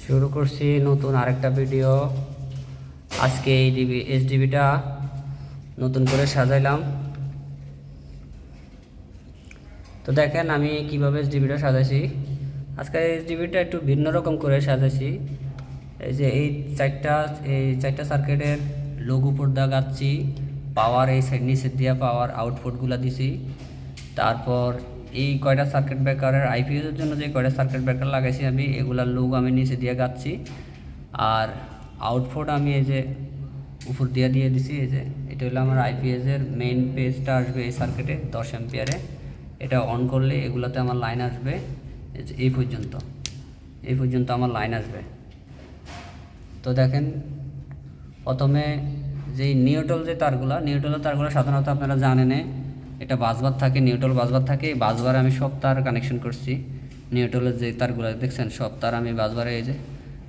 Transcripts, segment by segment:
শুরু করছি নতুন আরেকটা ভিডিও। আজকে এই এসডিবিটা নতুন করে সাজাইলাম। তো দেখেন আমি কিভাবে এসডিবিটা সাজাইছি। আজকে এসডিবিটা একটু ভিন্ন রকম করে সাজাইছি। এই যে এই চারটা সার্কিটের লোগো উপর দাগাচ্ছি, পাওয়ার এই সাইড নিচের দিয়া পাওয়ার আউটপুটগুলো দিছি। তারপর এই কয়টা সার্কিট ব্রেকারের আইপিএসের জন্য যে কয়টা সার্কিট ব্রেকার লাগাইছি আমি, এগুলার লোগো আমি নিচে দিয়ে গাচ্ছি। আর আউটপুট আমি এই যে উপর দিয়ে দিছি। এই যে এটা হলো আমার আইপিএসের মেইন পেজটা আসবে এই সার্কিটে 10 অ্যাম্পিয়ারে। এটা অন করলে এগুলাতে আমার লাইন আসবে এই পর্যন্ত আমার লাইন আসবে। তো দেখেন প্রথমে যেই নিউট্রালের তারগুলো সাধারণত আপনারা জানেন, এটা বাসবার থাকে, নিউট্রাল বাসবার থাকে। এই বাসবারে আমি সব তার কানেকশন করছি। নিউট্রালের যে তারগুলো দেখছেন সব তার আমি বাসবারে এই যে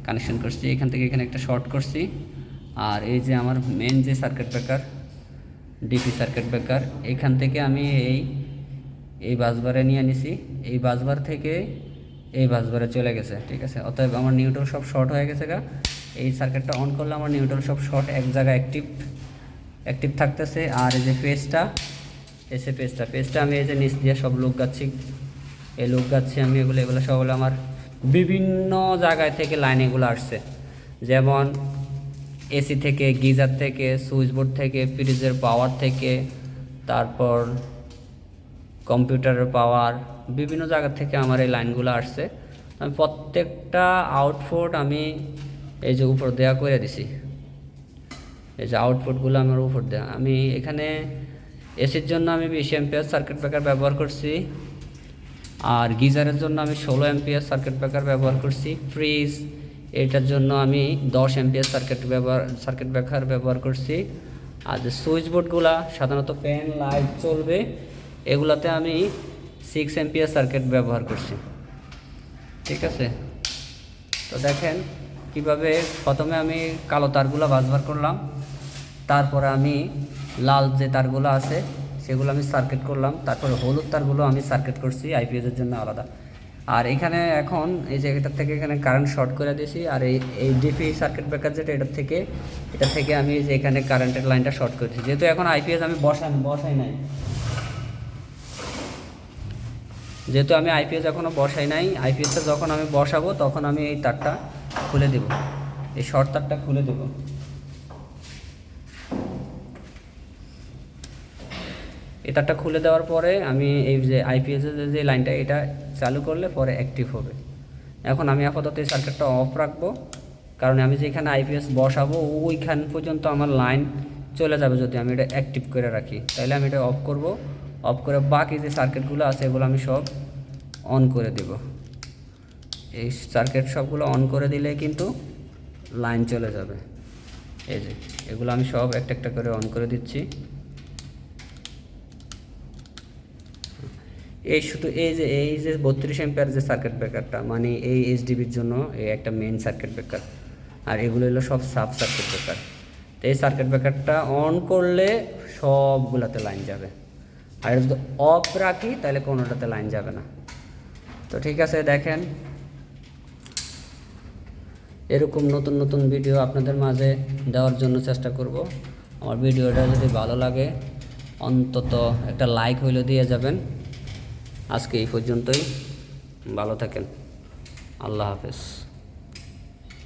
কানেকশন করছি। এখান থেকে এখানে একটা শর্ট করছি। আর এই যে আমার মেন যে circuit breaker, DP circuit breaker, এখান থেকে আমি এই বাসবারে নিয়ে নিছি। এই বাসবার থেকে এই বাসবারে চলে গেছে, ঠিক আছে। অতএব আমার নিউট্রাল সব শর্ট হয়ে গেছে গা। এই সার্কিটটা অন করলে আমার নিউট্রাল সব শর্ট এক জায়গায় অ্যাক্টিভ থাকতেছে। আর এই যে পেজটা আমি এই যে নিচ দিয়ে সব লোক গাচ্ছি। এই লোক গাচ্ছি আমি এগুলো সব হলো আমার বিভিন্ন জায়গায় থেকে লাইন এগুলো আসছে। যেমন এসি থেকে, গিজার থেকে, সুইচ বোর্ড থেকে, ফ্রিজের পাওয়ার থেকে, তারপর কম্পিউটারের পাওয়ার, বিভিন্ন জায়গা থেকে আমার এই লাইনগুলো আসছে। আমি প্রত্যেকটা আউটপুট আমি এই যে উপর দেওয়া করে দিছি। এই যে আউটপুটগুলো আমার উপর দেওয়া। আমি এখানে এসির জন্য আমি 20 অ্যাম্পিয়ার সার্কিট ব্রেকার ব্যবহার করছি। আর গিজারের জন্য আমি 16 অ্যাম্পিয়ার সার্কিট ব্রেকার ব্যবহার করছি। ফ্রিজ এটার জন্য আমি 10 অ্যাম্পিয়ার সার্কিট ব্রেকার ব্যবহার করছি। আর যে সুইচ বোর্ডগুলা সাধারণত ফ্যান লাইট চলবে, এগুলাতে আমি 6 অ্যাম্পিয়ার সার্কিট ব্যবহার করছি, ঠিক আছে। তো দেখেন কিভাবে প্রথমে আমি কালো তারগুলো বাসবার করলাম, তারপরে আমি লাল যে তারগুলো আছে সেগুলো আমি সার্কিট করলাম, তারপরে হলুদ তারগুলো আমি সার্কিট করছি আইপিএসের জন্য আলাদা। আর এখানে এখন এই যে এটার থেকে এখানে কারেন্ট শর্ট করে দিয়েছি। আর এই ডিপি সার্কিট ব্রেকার যেটা এটা থেকে আমি যে এখানে কারেন্টের লাইনটা শর্ট করেছি। যেহেতু এখন আইপিএস আমি বসাই নাই, যেহেতু আমি আইপিএস এখনও বসাই নাই, আইপিএসটা যখন আমি বসাবো তখন আমি এই তারটা খুলে দেব, এই শর্ট তারটা খুলে দেব। এই তারটা খুলে দেওয়ার পরে আমি এই যে আইপিএসের যে লাইনটা এটা চালু করলে পরে অ্যাক্টিভ হবে। এখন আমি আপাতত এই সার্কিটটা অফ রাখবো, কারণ আমি যেখানে আইপিএস বসাবো ওইখান পর্যন্ত আমার লাইন চলে যাবে যদি আমি এটা অ্যাক্টিভ করে রাখি। তাহলে আমি এটা অফ করব, অফ করে বাকি যে সার্কিটগুলো আছে এগুলো আমি সব অন করে দেব। এই সার্কিট সবগুলো অন করে দিলে কিন্তু লাইন চলে যাবে। এই যে এগুলো আমি সব একটা করে অন করে দিচ্ছি। শুধু এই যে 32 অ্যাম্পিয়ার যে সার্কিট ব্রেকারটা, মানে এই এসডিবির জন্য এই একটা মেইন সার্কিট ব্রেকার, আর এগুলো হলো সব সাব সার্কিট ব্রেকার। তো এই সার্কিট ব্রেকারটা অন করলে সবগুলোতে লাইন যাবে, আর যদি অফ রাখি তাহলে কোনোটাতে লাইন যাবে না। তো ঠিক আছে, দেখেন এরকম নতুন ভিডিও আপনাদের মাঝে দেওয়ার জন্য চেষ্টা করব। আমার ভিডিওটা যদি ভালো লাগে অন্তত একটা লাইক হইলে দিয়ে যাবেন। আজকে এই পর্যন্তই, ভালো থাকেন, আল্লাহ হাফেজ।